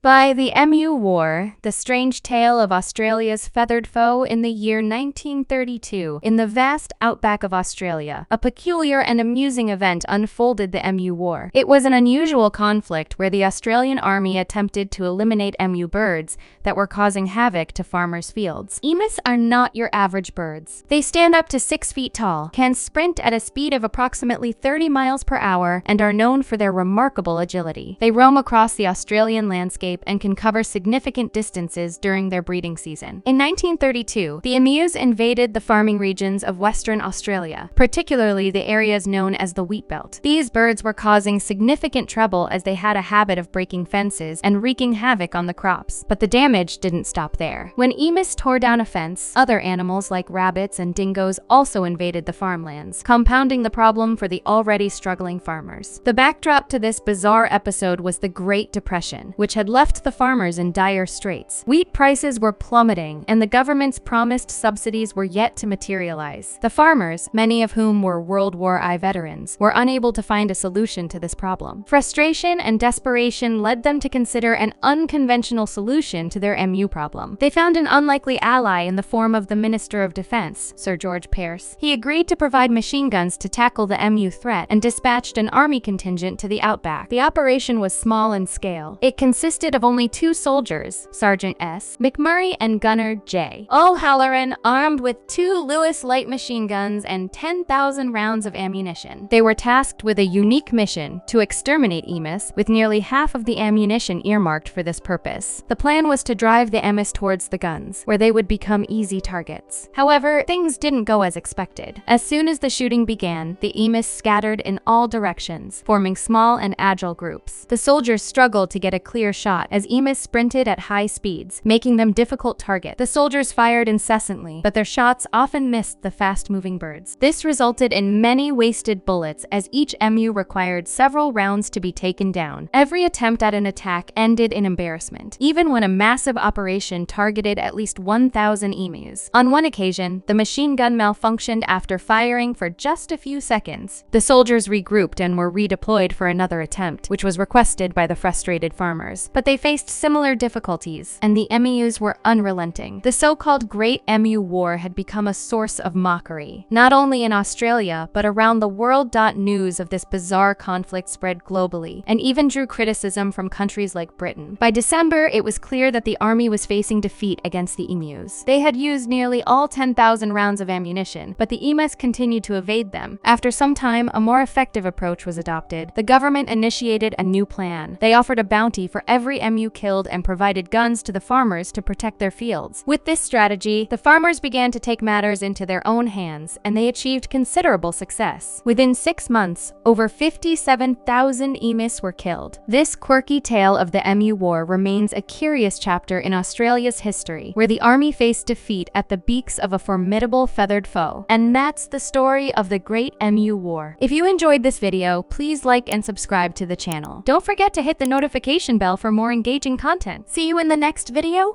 By the Emu War, the strange tale of Australia's feathered foe in the year 1932. In the vast outback of Australia, a peculiar and amusing event unfolded: the Emu War. It was an unusual conflict where the Australian army attempted to eliminate emu birds that were causing havoc to farmers' fields. Emus are not your average birds. They stand up to 6 feet tall, can sprint at a speed of approximately 30 miles per hour, and are known for their remarkable agility. They roam across the Australian landscape and can cover significant distances during their breeding season. In 1932, the emus invaded the farming regions of Western Australia, particularly the areas known as the wheat belt. These birds were causing significant trouble as they had a habit of breaking fences and wreaking havoc on the crops. But the damage didn't stop there. When emus tore down a fence, other animals like rabbits and dingoes also invaded the farmlands, compounding the problem for the already struggling farmers. The backdrop to this bizarre episode was the Great Depression, which had left the farmers in dire straits. Wheat prices were plummeting, and the government's promised subsidies were yet to materialize. The farmers, many of whom were World War I veterans, were unable to find a solution to this problem. Frustration and desperation led them to consider an unconventional solution to their emu problem. They found an unlikely ally in the form of the Minister of Defense, Sir George Pearce. He agreed to provide machine guns to tackle the emu threat and dispatched an army contingent to the outback. The operation was small in scale. It consisted of only 2 soldiers, Sergeant S. McMurray and Gunner J. O'Halloran, armed with 2 Lewis light machine guns and 10,000 rounds of ammunition. They were tasked with a unique mission: to exterminate emus, with nearly half of the ammunition earmarked for this purpose. The plan was to drive the emus towards the guns, where they would become easy targets. However, things didn't go as expected. As soon as the shooting began, the emus scattered in all directions, forming small and agile groups. The soldiers struggled to get a clear shot as emus sprinted at high speeds, making them difficult targets. The soldiers fired incessantly, but their shots often missed the fast-moving birds. This resulted in many wasted bullets, as each emu required several rounds to be taken down. Every attempt at an attack ended in embarrassment, even when a massive operation targeted at least 1,000 emus. On one occasion, the machine gun malfunctioned after firing for just a few seconds. The soldiers regrouped and were redeployed for another attempt, which was requested by the frustrated farmers. But they faced similar difficulties, and the emus were unrelenting. The so-called Great Emu War had become a source of mockery, not only in Australia, but around the world. News of this bizarre conflict spread globally, and even drew criticism from countries like Britain. By December, it was clear that the army was facing defeat against the emus. They had used nearly all 10,000 rounds of ammunition, but the emus continued to evade them. After some time, a more effective approach was adopted. The government initiated a new plan. They offered a bounty for every emu killed and provided guns to the farmers to protect their fields. With this strategy, the farmers began to take matters into their own hands, and they achieved considerable success. Within 6 months, over 57,000 emus were killed. This quirky tale of the Emu War remains a curious chapter in Australia's history, where the army faced defeat at the beaks of a formidable feathered foe. And that's the story of the Great Emu War. If you enjoyed this video, please like and subscribe to the channel. Don't forget to hit the notification bell for more engaging content. See you in the next video!